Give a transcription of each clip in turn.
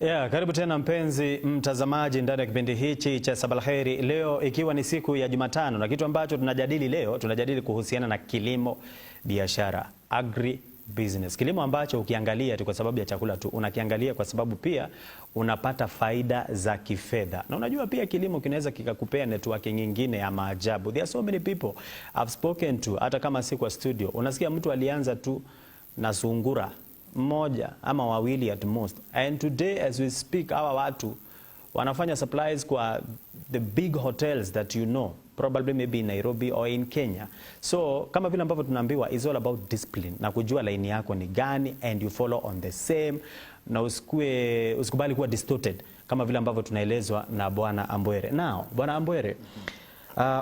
Karibu tena mpenzi mtazamaji ndani ya kipindi hichi cha Sabalheri. Leo ikiwa ni siku ya Jumatano, na kitu ambacho tunajadili leo, tunajadili kuhusiana na kilimo biashara, agribusiness. Kilimo ambacho ukiangalia tu kwa sababu ya chakula tu, unakiangalia kwa sababu pia unapata faida za kifedha. Na unajua pia kilimo kinaweza kikakupea network nyingine ya maajabu. There are so many people I've spoken to, hata kama si kwa studio. Unasikia mtu alianza tu na sungura mmoja ama wawili at most, and today as we speak hawa watu wanafanya supplies kwa the big hotels that you know, probably maybe in Nairobi or in Kenya. So kama vile ambavyo tunaambiwa, is all about discipline na kujua line yako ni gani, and you follow on the same, na usikubali kuwa distorted kama vile ambavyo tunaelezwa na Bwana Ambwere. Now Bwana Ambwere,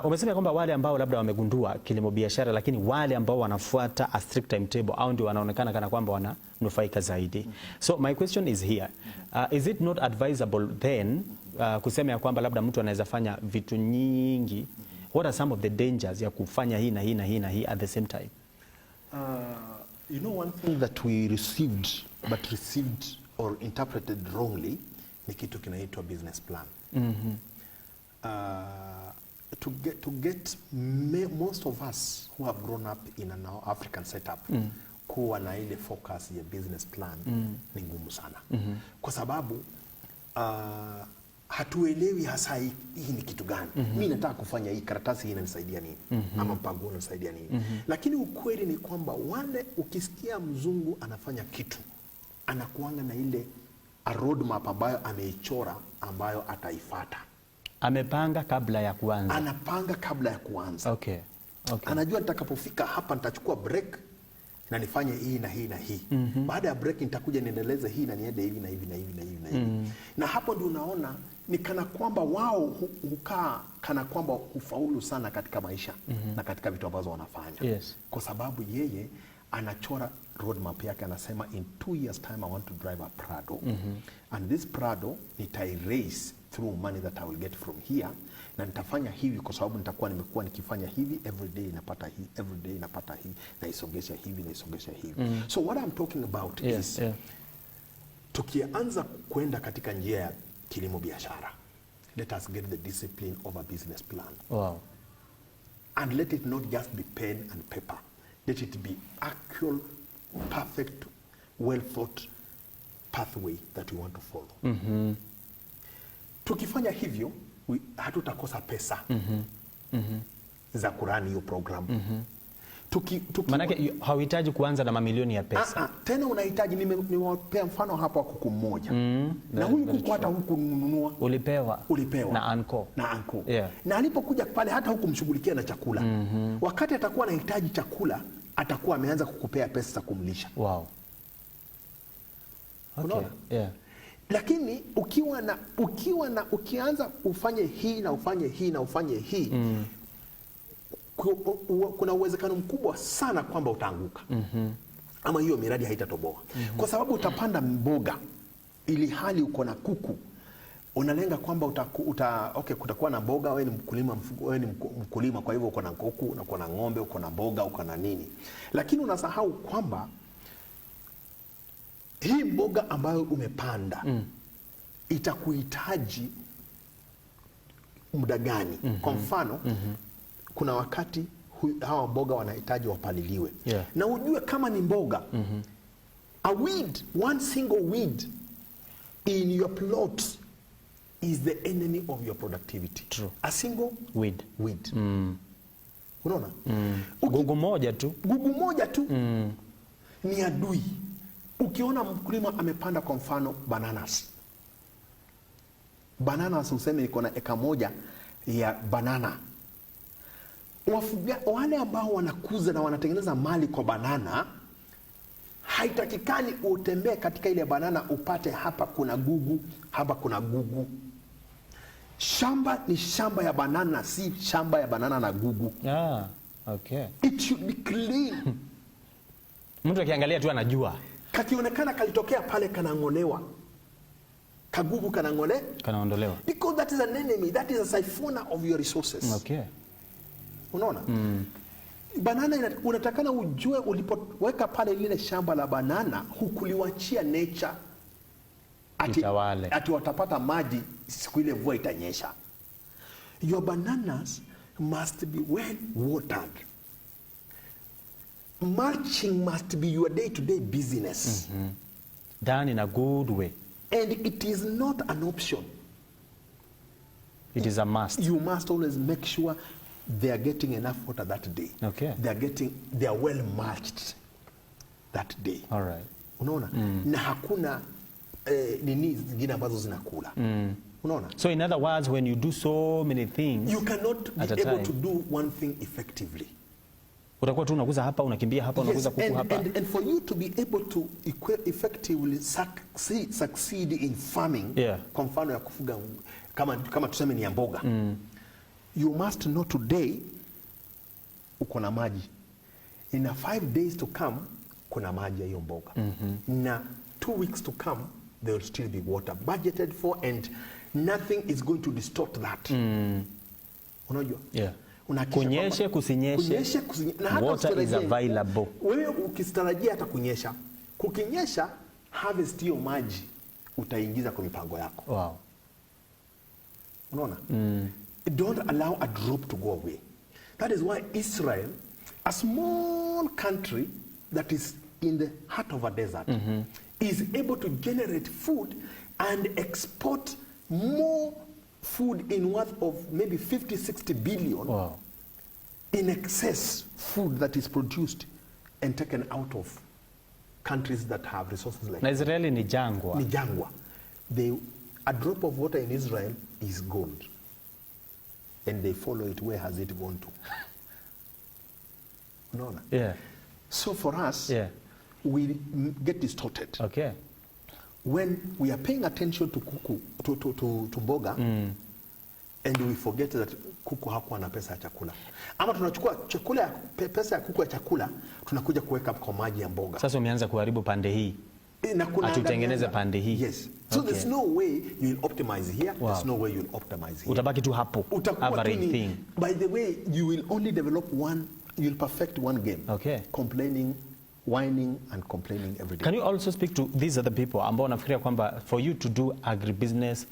umesema kwamba wale ambao labda wamegundua kilimo biashara, lakini wale ambao wanafuata a strict timetable au ndio wanaonekana kana kwamba wananufaika zaidi. So my question is here, is it not advisable then kusema ya kwamba labda mtu anaweza fanya vitu nyingi? What are some of the dangers ya kufanya hii na hii na hii na hii at the same time? You know, one thing that we received or interpreted wrongly ni kitu kinaitwa business plan. To get most of us who have grown up in an African setup kuwa na ile focus ya business plan ni ngumu sana. Kwa sababu hatuelewi hasa hii ni kitu gani. Mimi nataka kufanya hii, karatasi hii inanisaidia nini? Ama mpango unanisaidia nini? Lakini ukweli ni kwamba wale, ukisikia mzungu anafanya kitu, anakuanga na ile a roadmap ambayo ameichora ambayo ataifuata. Amepanga kabla ya kuanza. Anapanga kabla ya kuanza. Okay. Anajua nitakapofika hapa nitachukua break na nifanye hii na hii na hii. Baada ya break nitakuja niendeleze hii na niende hivi na hivi na hivi na hivi na hivi. Na hapo ndio unaona ni kana kwamba wao hukaa kana kwamba hufaulu sana katika maisha na katika vitu ambazo wanafanya. Yes. Kwa sababu yeye anachora roadmap yake, anasema in 2 years time I want to drive a Prado. And this Prado nitairace through money that I will get from here, na nitafanya hivi kwa sababu nimekuwa nikifanya hivi, every day napata hii, every day napata hii, na isongesha hivi na isongesha hivi. So what I'm talking about is tukianza kwenda katika njia ya kilimo biashara, let us get the discipline of a business plan. Wow. And let it not just be pen and paper. Let it be actual, perfect, well thought pathway that we want to follow. Tukifanya hivyo, hatutakosa pesa za kurani hiyo program. Manake hauhitaji kuanza na mamilioni ya pesa. Tena unahitaji, nimewapea mfano hapa wa kuku mmoja. Na huyu kuku hata hukununua. Ulipewa. Na anko. Yeah. Na alipokuja pale hata hukumshughulikia na chakula. Wakati atakuwa anahitaji chakula, atakuwa ameanza kukupea pesa za kumlisha. Wow. Okay. Yeah. Lakini ukianza ufanye hii na ufanye hii na ufanye hii, kuna uwezekano mkubwa sana kwamba utaanguka. Ama hiyo miradi haitatoboa. Kwa sababu utapanda mboga ili hali uko na kuku. Unalenga kwamba kutakuwa na mboga, wewe ni mkulima, kwa hivyo uko na kuku, uko na ng'ombe, uko na mboga, uko na nini. Lakini unasahau kwamba hii mboga ambayo umepanda itakuhitaji muda gani? Kwa mfano, kuna wakati hawa mboga wanahitaji wapaliliwe. Na ujue kama ni mboga, a weed, one single weed in your plot is the enemy of your productivity. True. A single weed. Unaona? Gugu moja tu ni adui. Ukiona mkulima amepanda kwa mfano bananas useme iko na eka moja ya banana. Wale ambao wanakuza na wanatengeneza mali kwa banana, haitakikani utembee katika ile banana upate hapa kuna gugu, hapa kuna gugu. Shamba ni shamba ya banana, si shamba ya banana na gugu. Okay. It should be clean. Mtu akiangalia tu anajua. Kakionekana kalitokea pale kanangolewa, kagugu kanaondolewa. Because that is an enemy, that is a siphoner of your resources. Okay. Unaona? Banana unatakana ujue ulipoweka pale lile shamba la banana, hukuliwachia nature itawale. Ati watapata maji siku ile mvua itanyesha. Your bananas must be well watered. Mulching must be your day-to-day business. Done in a good way. And it is not an option. It is a must. You must always make sure they are getting enough water that day. Okay. They are well mulched that day. All right. Unaona? Na hakuna nini zingine ambazo zinakula. Unaona? So in other words, when you do so many things, you cannot be able to do one thing effectively. Utakuwa tu unakuza hapa, unakimbia hapa, unakuza kuku hapa. And for you to be able to effectively succeed in farming, kwa mfano ya kufuga kama tuseme ni ya mboga, you must know today uko na maji. In a 5 days to come, kuna maji ya hiyo mboga. Na 2 weeks to come, there will still be water budgeted for, and nothing is going to distort that. Unajua? Yeah. Kunyeshe kusinyeshe, water is available. Wewe ukistarajia hata kunyesha, kukinyesha, harvest hiyo maji utaingiza kwa mipango yako. Wow. Unaona? Don't allow a drop to go away. That is why Israel, a small country that is in the heart of a desert, is able to generate food and export more food in worth of maybe 50-60 billion. Wow. In excess food that is produced and taken out of countries that have resources like na Israeli ni jangwa. Ni jangwa. A drop of water in Israel is gold. And they follow it. Where has it gone to? No. Yeah. So for us, we get distorted. Okay. When we are paying attention to kuku, to mboga, and we forget that kuku hakuwa na pesa ya chakula. Ama tunachukua chakula pesa ya kuku ya chakula, tunakuja kuweka kwa maji ya mboga. Sasa umeanza kuharibu pande hii. Atutengeneze pande hii. Yes. So there's no way you will optimize here. Wow. There's no way you will optimize here. Utabaki tu hapo. Average thing. By the way, you will only develop one, you will perfect one game. Okay. Complaining, whining and complaining every day. Can you also speak to these other people ambao nafikiria kwamba for you to do agribusiness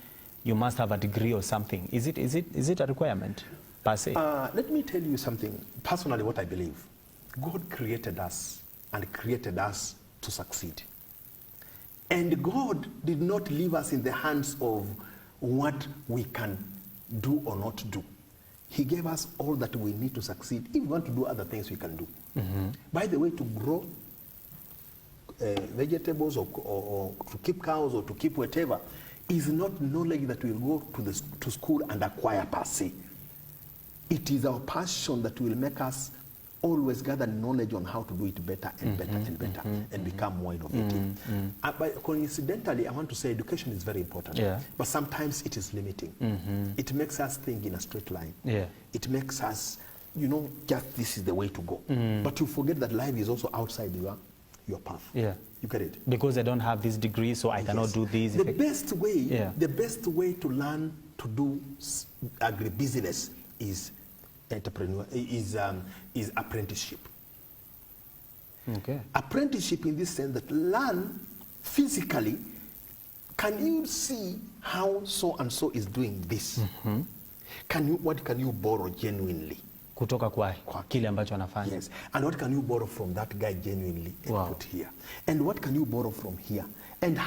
you must have a degree or something? Is it a requirement per se? Let me tell you something. Personally, what I believe. God created us and created us to succeed. And God did not leave us in the hands of what we can do or not do. He gave us all that we need to succeed. If we want to do other things, we can do. By the way, to grow vegetables or to keep cows or to keep whatever is not knowledge that we'll go to school and acquire per se. It is our passion that will make us always gather knowledge on how to do it better and better and better and become more innovative. But coincidentally, I want to say education is very important. Yeah. But sometimes it is limiting. It makes us think in a straight line. Yeah. It makes us, just this is the way to go. But you forget that life is also outside your path. Yeah. You get it? Because I don't have this degree, so I cannot do this. The best way to learn to do agribusiness is apprenticeship. Okay. Apprenticeship in this sense that learn physically. Can you see how so and so is doing this? What can you borrow genuinely? Kutoka kwa kile ambacho anafanya. Yes. And what can you borrow from that guy genuinely and put here? And what can you borrow from here? And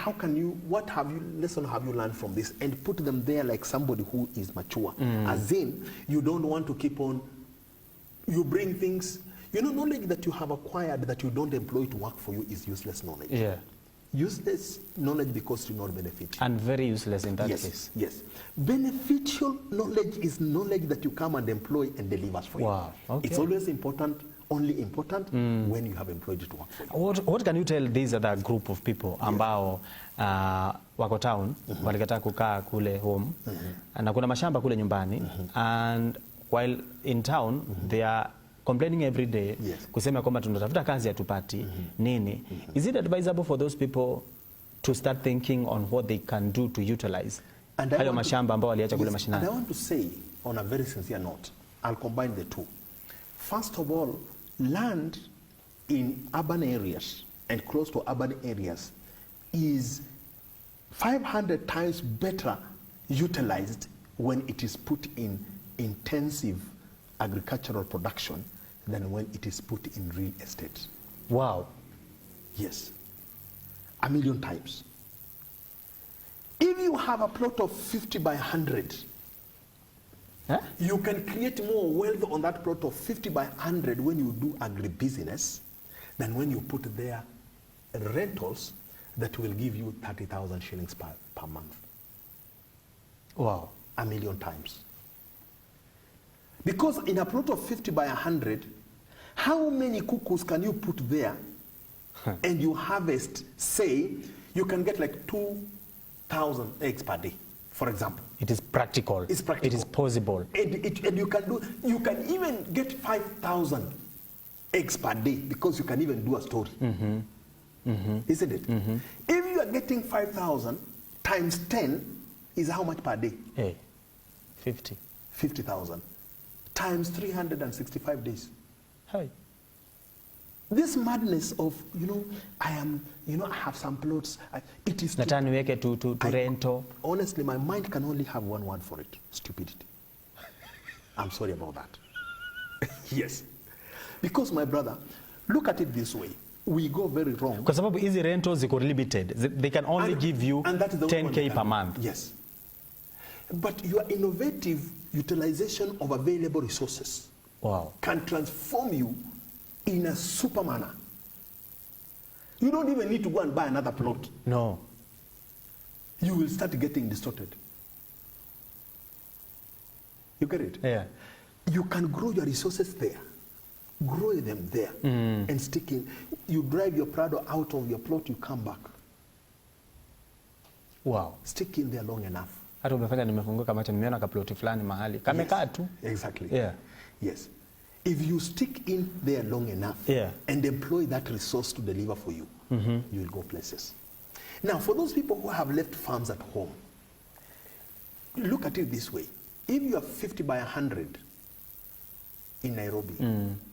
what lesson have you learned from this? And put them there like somebody who is mature. As in, you don't want to keep on, you bring things, knowledge that you have acquired that you don't employ to work for you is useless knowledge. Yeah. Useless knowledge because it will not benefit you. And very useless in that case. Yes. Beneficial knowledge is knowledge that you come and employ and delivers for you. Okay. It's always only important when you have employed it to work for you. What can you tell these other group of people ambao wako town, walikataa kukaa kule home, na kuna mashamba kule nyumbani, and while in town they are complaining every day, kusema kwamba tunatafuta kazi hatupati nini. Is it advisable for those people to start thinking on what they can do to utilize hayo mashamba ambao waliacha kule mashinani? And I want to say on a very sincere note, I'll combine the two. First of all, land in urban areas and close to urban areas is 500 times better utilized when it is put in intensive agricultural production than when it is put in real estate. Wow. Yes. 1,000,000 times. If you have a plot of 50 by 100, you can create more wealth on that plot of 50 by 100 when you do agribusiness than when you put there rentals that will give you 30,000 shillings per month. Wow. 1,000,000 times. Because in a plot of 50 by 100, how many cuckoos can you put there and you harvest, say, you can get like 2,000 eggs per day, for example. It is practical. It's practical. It is possible. And you can even get 5,000 eggs per day because you can even do a story. Isn't it? If you are getting 5,000 times 10 is how much per day? Hey, 50. 50,000 times 365 days. Hi. This madness of, I have some plots. It is to rental. Honestly, my mind can only have one word for it: stupidity. I'm sorry about that. Yes. Because, my brother, look at it this way. We go very wrong. Because sababu hizi rentals ziko limited. They can only give you 10K per month. Yes. But your innovative utilization of available resources can transform you in a super manner. You don't even need to go and buy another plot. No. You will start getting distorted. You get it? Yeah. You can grow your resources there. Grow them there and stick in. You drive your Prado out of your plot, you come back. Wow. Stick in there long enough. Hata umefanya nimefunguka macho nimeona kaploti fulani mahali. Kamekaa tu. Exactly. Yeah. Yes. If you stick in there long enough and employ that resource to deliver for you, you will go places. Now, for those people who have left farms at home, look at it this way. If you are 50 by 100 in Nairobi,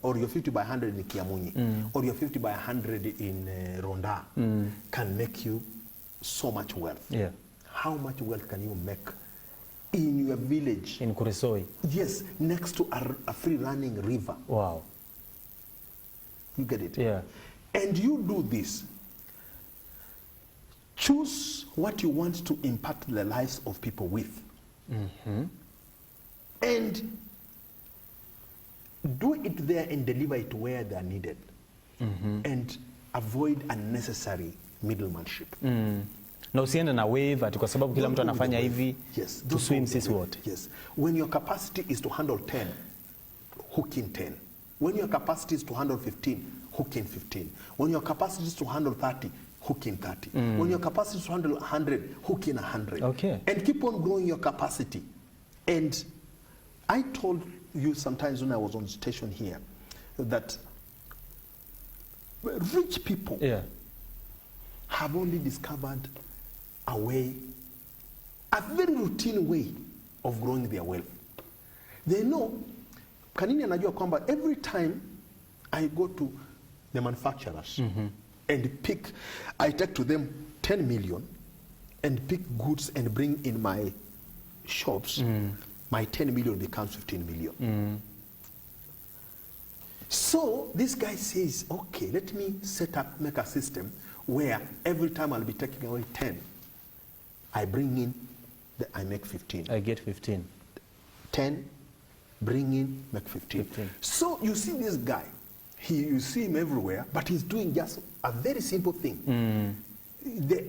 or you're 50 by 100 in Kiamunyi, or you're 50 by 100 in Ronda, can make you so much wealth. Yeah. How much wealth can you make in your village? In Kuresoi. Yes, next to a free-running river. Wow. You get it? Yeah. And you do this. Choose what you want to impact the lives of people with. And do it there and deliver it where they are needed. And avoid unnecessary middlemanship. Na usiende na wave ati kwa sababu kila mtu anafanya hivi. Yes. To swim sisi wote. Yes. When your capacity is to handle 10, hook in 10. When your capacity is to handle 15, hook in 15. When your capacity is to handle 30, hook in 30. When your capacity is to handle 100, hook in 100. Okay. And keep on growing your capacity. And I told you sometimes when I was on station here that rich people have only discovered a way, a very routine way of growing their wealth. They know, Kanini anajua kwamba every time I go to the manufacturers and pick, I take to them 10 million and pick goods and bring in my shops, my 10 million becomes 15 million. So this guy says, okay, let me make a system where every time I'll be taking away 10, I bring in, I make 15. I get 15. 10, bring in, make 15. So you see this guy, you see him everywhere, but he's doing just a very simple thing. The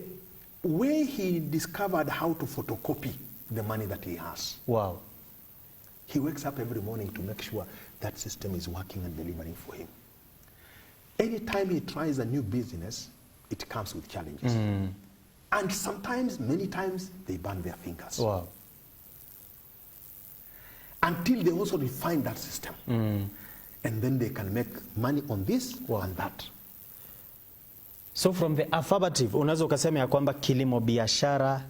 way he discovered how to photocopy the money that he has. Wow. He wakes up every morning to make sure that system is working and delivering for him. Anytime he tries a new business, it comes with challenges. And sometimes, many times, they burn their fingers. Wow. Until they also refine that system. And then they can make money on this and that. So from the affirmative, unaweza ukasema ya kwamba kilimo biashara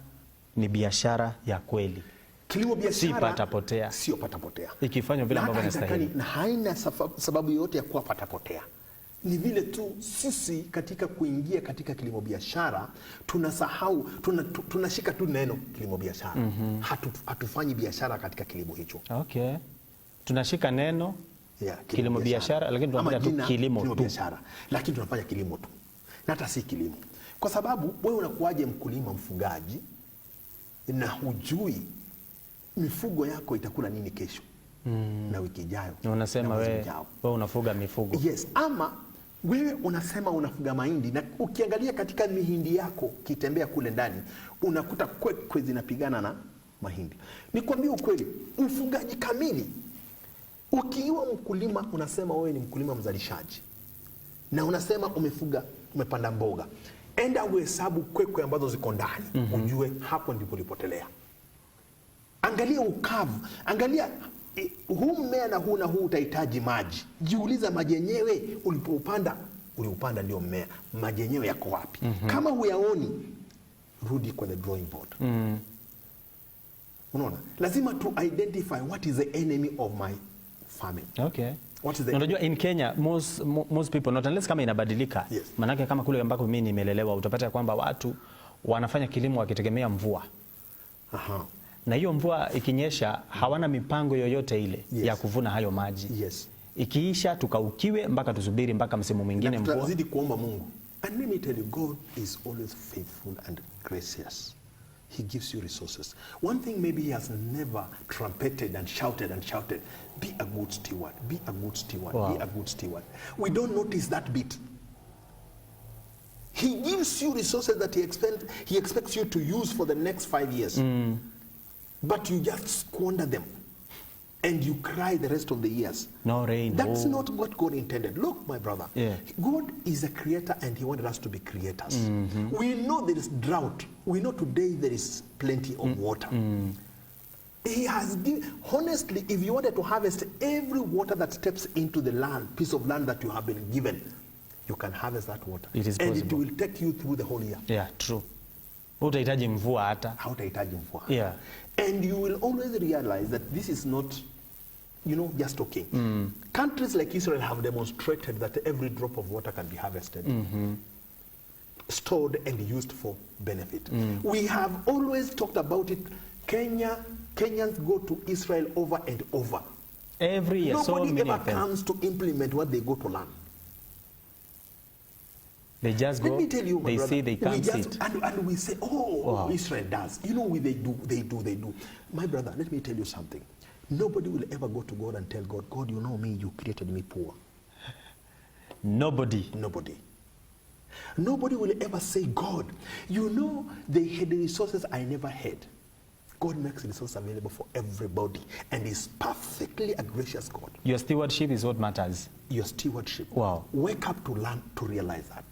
ni biashara ya kweli. Kilimo biashara si patapotea. Sio patapotea. Ikifanywa vile ambavyo inastahili. Na haina sababu yote ya kuwa patapotea. Ni vile tu sisi katika kuingia katika kilimo biashara tunasahau, tunashika tu neno kilimo biashara. Hatufanyi biashara katika kilimo hicho. Okay. Tunashika neno kilimo biashara, lakini tunafanya tu kilimo biashara, lakini tunafanya kilimo tu, na hata si kilimo, kwa sababu wewe unakuwaje mkulima mfugaji na hujui mifugo yako itakula nini kesho na wiki ijayo? Unasema wewe unafuga mifugo. Yes, ama wewe unasema unafuga mahindi, na ukiangalia katika mihindi yako kitembea kule ndani unakuta kwekwe zinapigana na mahindi. Nikwambie ukweli, ufugaji kamili, ukiwa mkulima unasema wewe ni mkulima mzalishaji na unasema umepanda mboga, enda uhesabu kwekwe ambazo ziko ndani, ujue hapo ndipo ulipotelea. Angalia ukavu, angalia huu mmea na huu utahitaji maji. Jiuliza, maji yenyewe uliupanda ndio mmea, maji yenyewe yako wapi? Kama huyaoni, rudi kwenye drawing board. Unaona, lazima to identify what is the enemy of my farming. Okay. Unajua in Kenya most people, not unless kama inabadilika. Yes. Manake kama kule ambako mimi nimelelewa, utapata kwamba watu wanafanya kilimo wakitegemea mvua. Na hiyo mvua ikinyesha hawana mipango yoyote ile ya kuvuna hayo maji. Ikiisha tukaukiwe mpaka tusubiri mpaka msimu mwingine mvua. Tutazidi kuomba Mungu. And let me tell you, God is always faithful and gracious. He gives you resources. One thing maybe he has never trumpeted and shouted, be a good steward, be a good steward, be a good steward. We don't notice that bit. He gives you resources that he expects you to use for the next 5 years. But you just squander them and you cry the rest of the years. No rain. That's not what God intended. Look, my brother, God is a creator and he wanted us to be creators. We know there is drought. We know today there is plenty of water. He has given, honestly, if you wanted to harvest every water that steps into the land, piece of land that you have been given, you can harvest that water. It is and possible. It will take you through the whole year. Yeah, true. Hutahitaji mvua hata. Hautahitaji mvua. Yeah. And you will always realize that this is not, just okay. Countries like Israel have demonstrated that every drop of water can be harvested, stored and used for benefit. We have always talked about it. Kenyans go to Israel over and over. Every year, nobody ever comes to implement what they go to learn. They just go, let me tell you, they brother, see, they can't see it. And we say, wow. Israel does. They do. My brother, let me tell you something. Nobody will ever go to God and tell God, God, you know me, you created me poor. Nobody. Nobody will ever say, God, they had the resources I never had. God makes resources available for everybody and is perfectly a gracious God. Your stewardship is what matters. Your stewardship. Wow. Wake up to learn to realize that.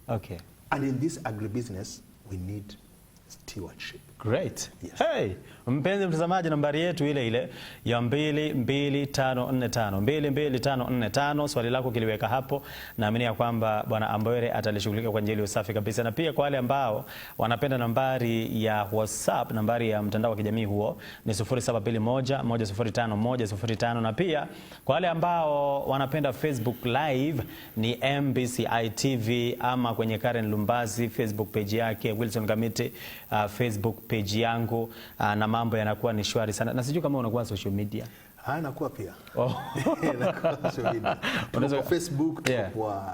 Okay. And in this agribusiness, we need stewardship. Great. Yes. Hey, mpenzi mtazamaji, nambari yetu ile ile ya 22545 22545. Swali lako kiliweka hapo, naamini ya kwamba Bwana Ambwere atalishughulika kwa njia safi kabisa. Na pia kwa wale ambao wanapenda nambari ya WhatsApp, nambari ya mtandao wa kijamii huo ni 0721105105, na pia kwa wale ambao wanapenda Facebook Live ni MBCI TV, ama kwenye Karen Lumbazi Facebook page yake, Wilson Gamite Facebook page yangu, na mambo yanakuwa ni shwari sana. Na sijui kama unakuwa social media. Nakuwa pia. Nakuwa social media. Kwa Facebook, kwa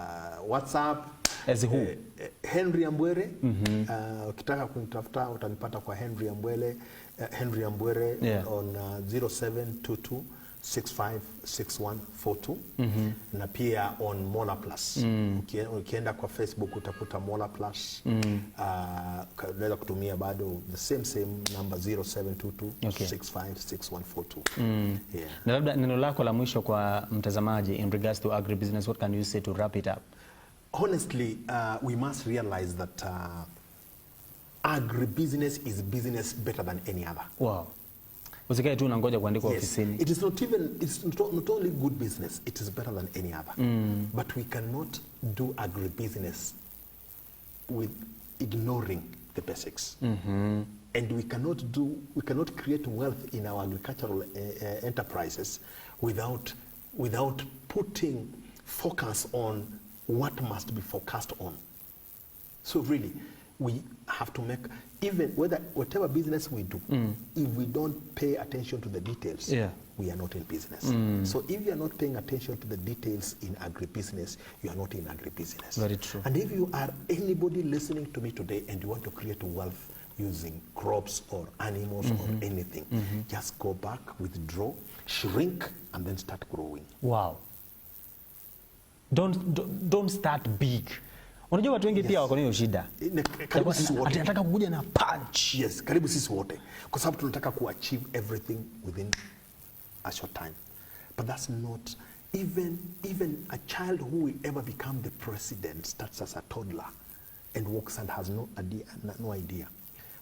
WhatsApp. As who? Henry Ambwere. Ukitaka kunitafuta utanipata kwa Henry Ambwere. Henry Ambwere on 0722 656142. Na pia on MolaPlus. Ukienda kwa Facebook utakuta MolaPlus. Unaweza kutumia bado the same number 0722 656142. Na labda neno lako la mwisho kwa mtazamaji in regards to agribusiness, what can you say to wrap it up? Honestly, we must realize that agribusiness is business better than any other. Wow. Usikae tu unangoja kuandikwa ofisini. It is not only good business, it is better than any other. But we cannot do agribusiness with ignoring the basics. And we cannot create wealth in our agricultural enterprises without putting focus on what must be focused on. So really, we have to make, even whatever business we do, if we don't pay attention to the details, we are not in business. So if you are not paying attention to the details in agribusiness, you are not in agribusiness. Very true. And if you are anybody listening to me today and you want to create wealth using crops or animals or anything, just go back, withdraw, shrink, and then start growing. Wow. Don't start big. Unajua watu wengi pia wako na hiyo shida. Karibu sisi wote. Anataka kuja na punch. Yes, karibu sisi wote. Kwa sababu tunataka achieve everything within a short time. But that's not, even a child who will ever become the president starts as a toddler and walks and has no idea.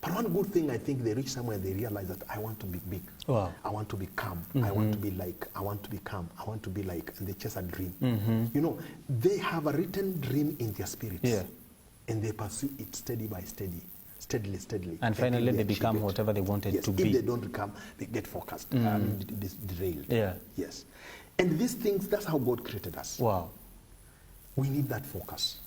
But one good thing, I think they reach somewhere, they realize that I want to be big. Wow. I want to become. I want to be like, I want to become. I want to be like, and they chase a dream. You know, they have a written dream in their spirits. Yeah. And they pursue it steady by steady, steadily. And finally they become whatever they wanted to be. If they don't become, they get focused, derailed. Yeah. Yes. And these things, that's how God created us. Wow. We need that focus.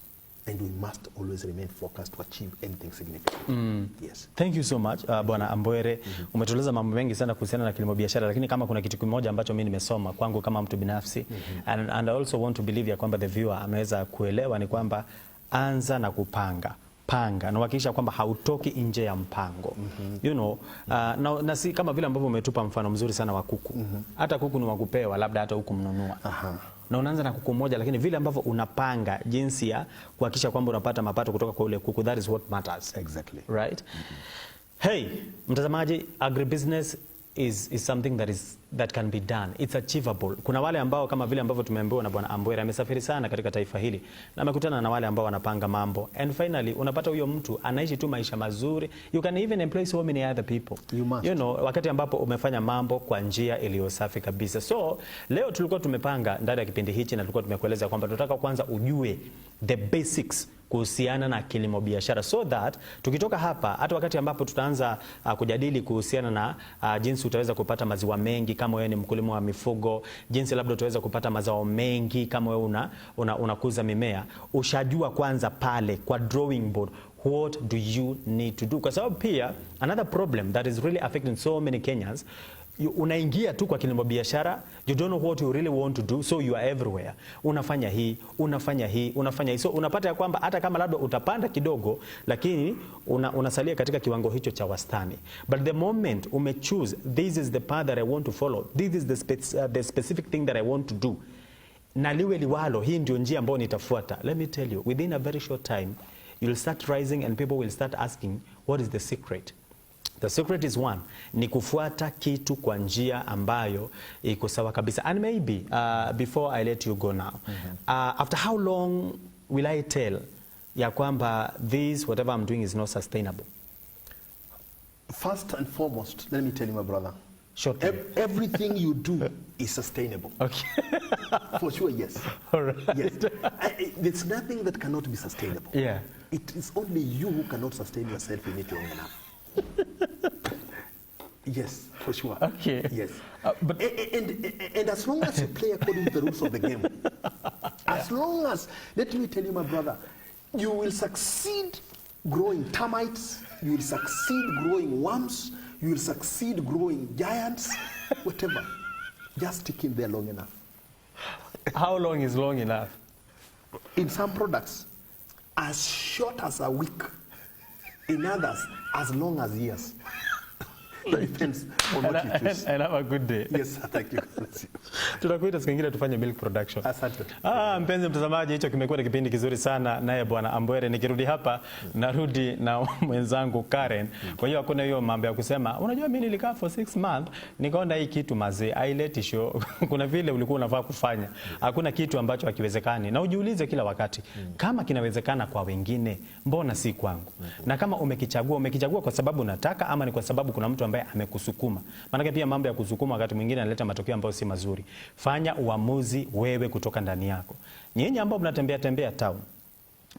And we must always remain focused to achieve anything significant. Yes. Thank you so much, Bwana Ambwere. Umetueleza mambo mengi sana kuhusiana na kilimo biashara, lakini kama kuna kitu kimoja ambacho mimi nimesoma kwangu kama mtu binafsi, and I also want to believe ya kwamba the viewer ameweza kuelewa, ni kwamba anza na kupanga. Panga na hakikisha kwamba hautoki nje ya mpango. You know, na si kama vile ambavyo umetupa mfano mzuri sana wa kuku. Hata kuku ni wakupewa, labda hata huku mnunua. Na unaanza na kuku mmoja, lakini vile ambavyo unapanga jinsi ya kuhakikisha kwamba unapata mapato kutoka kwa ule kuku, that is what matters. Exactly. Right? Hey, mtazamaji, agribusiness is something that can be done. It's achievable. Kuna wale ambao kama vile ambavyo tumeambiwa na Bwana Ambwere, amesafiri sana katika taifa hili na amekutana na wale ambao wanapanga mambo, and finally unapata huyo mtu anaishi tu maisha mazuri. You can even employ so many other people. You must. You know, wakati ambapo umefanya mambo kwa njia iliyo safi kabisa. So leo tulikuwa tumepanga ndani ya kipindi hichi na tulikuwa tumekueleza kwamba tunataka kwanza ujue the basics kuhusiana na kilimo biashara, so that tukitoka hapa hata wakati ambapo tutaanza kujadili kuhusiana na jinsi utaweza kupata maziwa mengi kama wewe ni mkulima wa mifugo, jinsi labda utaweza kupata mazao mengi kama wewe unakuza mimea, ushajua kwanza pale kwa drawing board what do you need to do. Kwa sababu pia another problem that is really affecting so many Kenyans, unaingia tu kwa kilimo biashara, you don't know what you really want to do, so you are everywhere. Unafanya hii, unafanya hii, unafanya hii. So unapata ya kwamba hata kama labda utapanda kidogo, lakini unasalia katika kiwango hicho cha wastani. But the moment choose, this is the path that I want to follow, this is the specific thing that I want to do, na liwe liwalo, hii ndio njia ambayo nitafuata, let me tell you, within a very short time you'll start rising and people will start asking, what is the secret? The secret is one, ni kufuata kitu kwa njia ambayo iko sawa kabisa. And maybe before I let you go now, after how long will I tell ya kwamba this whatever I'm doing is not sustainable? First and foremost, let me tell you, my brother, everything you do is sustainable. Okay. For sure, yes. All right. Yes. There's nothing that cannot be sustainable. Yeah. It is only you who cannot sustain yourself in it long enough. Yes, for sure. Okay. Yes. But and as long as you play according to the rules of the game, as long as, let me tell you, my brother, you will succeed growing termites, you will succeed growing worms, you will succeed growing giants, whatever. Just stick in there long enough. How long is long enough? In some products, as short as a week. In others, as long as years. It depends on what you choose. And have a good day. Yes, thank you. Tutakuita siku nyingine tufanye milk production. Asante. Mpenzi mtazamaji, hicho kimekuwa ni kipindi kizuri sana naye Bwana Ambwere. Nikirudi hapa narudi na mwenzangu Karen. Kwa hiyo hakuna hiyo mambo ya kusema, unajua mimi nilikaa for 6 months, nikaona hii kitu mazee, I let it show. Kuna vile ulikuwa unafaa kufanya. Hakuna kitu ambacho hakiwezekani. Na ujiulize kila wakati, kama kinawezekana kwa wengine, mbona si kwangu? Na kama umekichagua kwa sababu unataka ama ni kwa sababu kuna mtu ambaye amekusukuma. Maana pia mambo ya kusukuma wakati mwingine yanaleta matokeo ambayo si mazuri. Fanya uamuzi wewe kutoka ndani yako. Nyinyi ambao mnatembea town,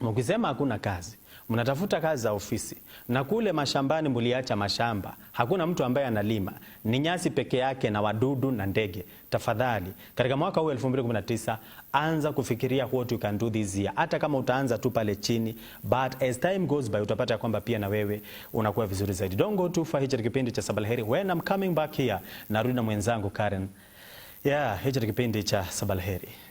mkisema hakuna kazi, mnatafuta kazi za ofisi, na kule mashambani mliacha mashamba, hakuna mtu ambaye analima, ni nyasi peke yake na wadudu na ndege. Tafadhali, katika mwaka huu 2019 anza kufikiria what you can do this year. Hata kama utaanza tu pale chini, but as time goes by utapata kwamba pia na wewe unakuwa vizuri zaidi. Don't go too far. Hicho kipindi cha Sabalheri. When I'm coming back here, narudi na mwenzangu Karen. Yeah, hicho kipindi cha Sabalheri.